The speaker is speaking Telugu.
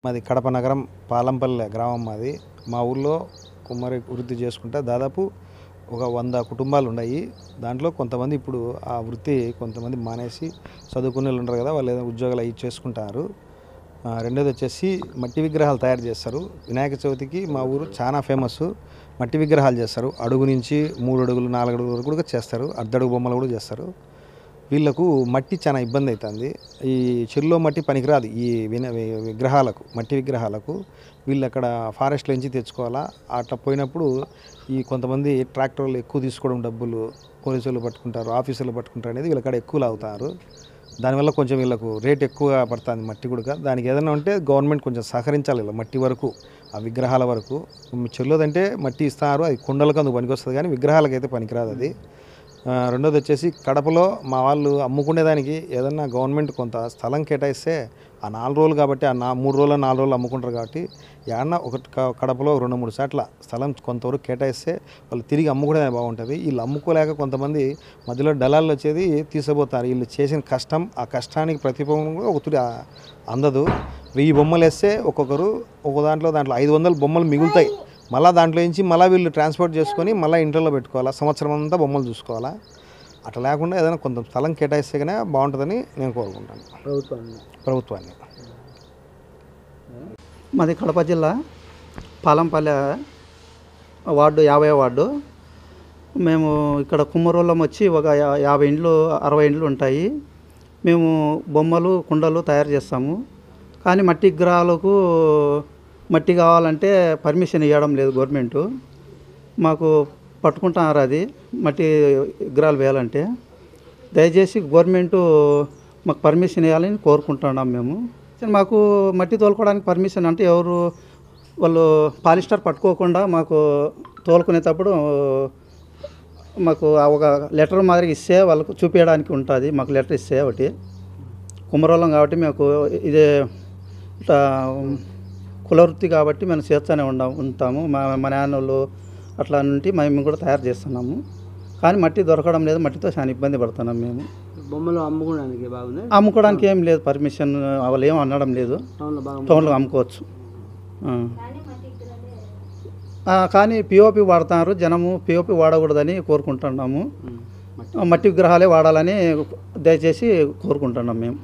మాది కడప నగరం పాలంపల్లె గ్రామం మాది. మా ఊళ్ళో కుమ్మరి వృత్తి చేసుకుంటా దాదాపు ఒక 100 కుటుంబాలు ఉన్నాయి. దాంట్లో కొంతమంది ఇప్పుడు ఆ వృత్తి కొంతమంది మానేసి చదువుకునేళ్ళు ఉంటారు కదా, వాళ్ళు ఏదో ఉద్యోగాలు అవి చేసుకుంటారు. రెండోది వచ్చేసి మట్టి విగ్రహాలు తయారు చేస్తారు. వినాయక చవితికి మా ఊరు చాలా ఫేమస్. మట్టి విగ్రహాలు చేస్తారు. అడుగు నుంచి 3 అడుగులు 4 అడుగుల వరకు కూడా చేస్తారు. అర్ధడుగు బొమ్మలు కూడా చేస్తారు. వీళ్ళకు మట్టి చాలా ఇబ్బంది అవుతుంది. ఈ చెరువులో మట్టి పనికిరాదు ఈ విగ్రహాలకు, మట్టి విగ్రహాలకు. వీళ్ళు అక్కడ ఫారెస్ట్లో నుంచి తెచ్చుకోవాలా. అట్లా పోయినప్పుడు ఈ కొంతమంది ట్రాక్టర్లు ఎక్కువ తీసుకోవడం, డబ్బులు పోలీసులు పట్టుకుంటారు, ఆఫీసులు పట్టుకుంటారు అనేది వీళ్ళక్కడ ఎక్కువ లాగుతారు. దానివల్ల కొంచెం వీళ్ళకు రేట్ ఎక్కువ పడుతుంది మట్టి కూడా. దానికి ఏదైనా ఉంటే గవర్నమెంట్ కొంచెం సహకరించాలి. ఇలా మట్టి వరకు, ఆ విగ్రహాల వరకు. చెల్లోదంటే మట్టి ఇస్తారు, అది కుండలకు అందుకు పనికి వస్తుంది, కానీ విగ్రహాలకైతే పనికిరాదు అది. రెండోది వచ్చేసి కడపలో మా వాళ్ళు అమ్ముకునేదానికి ఏదన్నా గవర్నమెంట్ కొంత స్థలం కేటాయిస్తే ఆ 4 రోజులు కాబట్టి, ఆ 3 రోజులు 4 రోజులు అమ్ముకుంటారు కాబట్టి ఏమన్నా ఒక కడపలో 2-3 సార్ల స్థలం కొంతవరకు కేటాయిస్తే వాళ్ళు తిరిగి అమ్ముకునేది బాగుంటుంది. వీళ్ళు అమ్ముకోలేక కొంతమంది మధ్యలో దళాలు వచ్చేది తీసుకుపోతారు. వీళ్ళు చేసిన కష్టం, ఆ కష్టానికి ప్రతిఫలం కూడా ఒకటి అందదు. 1000 బొమ్మలు వేస్తే ఒక్కొక్కరు ఒక దాంట్లో 500 బొమ్మలు మిగులుతాయి. మళ్ళీ దాంట్లో నుంచి మళ్ళీ వీళ్ళు ట్రాన్స్పోర్ట్ చేసుకొని మళ్ళీ ఇంట్లో పెట్టుకోవాలా, సంవత్సరం అంతా బొమ్మలు చూసుకోవాలా. అట్లా లేకుండా ఏదైనా కొంత స్థలం కేటాయిస్తే కానీ బాగుంటుందని నేను కోరుకుంటాను ప్రభుత్వాన్ని. మాది కడప జిల్లా పాలంపల్లె వార్డు 50వ వార్డు. మేము ఇక్కడ కుమ్మరోళ్ళం వచ్చి ఒక 50 ఇండ్లు 60 ఇండ్లు ఉంటాయి. మేము బొమ్మలు కుండలు తయారు చేస్తాము. కానీ మట్టి విగ్రహాలకు మట్టి కావాలంటే పర్మిషన్ ఇవ్వడం లేదు గవర్నమెంటు. మాకు పట్టుకుంటున్నారు అది మట్టి విగ్రహాలు వేయాలంటే. దయచేసి గవర్నమెంటు మాకు పర్మిషన్ ఇవ్వాలని కోరుకుంటున్నాం మేము. మాకు మట్టి తోలుకోవడానికి పర్మిషన్ అంటే ఎవరు వాళ్ళు పాలిస్టర్ పట్టుకోకుండా మాకు తోలుకునేటప్పుడు మాకు ఒక లెటర్ మాదిరిగా ఇస్తే వాళ్ళకు చూపించడానికి ఉంటుంది. మాకు లెటర్ ఇస్తే ఒకటి కుమ్మరోళ్ళం కాబట్టి మాకు ఇదే ఇట్లా కులవృత్తి కాబట్టి మేము చేస్తూనే ఉంటాము. మా నాన్నోళ్ళు అట్లా నుండి మేము కూడా తయారు చేస్తున్నాము. కానీ మట్టి దొరకడం లేదు. మట్టితో చాలా ఇబ్బంది పడుతున్నాం మేము. బొమ్మలు అమ్ముకోవడానికి బాగుంది. అమ్ముకోవడానికి ఏం లేదు, పర్మిషన్ వాళ్ళు ఏం అనడం లేదు. టౌన్లో అమ్ముకోవచ్చు. కానీ పిఓపి వాడుతున్నారు జనము. పిఓపి వాడకూడదని కోరుకుంటున్నాము. మట్టి విగ్రహాలే వాడాలని దయచేసి కోరుకుంటున్నాం మేము.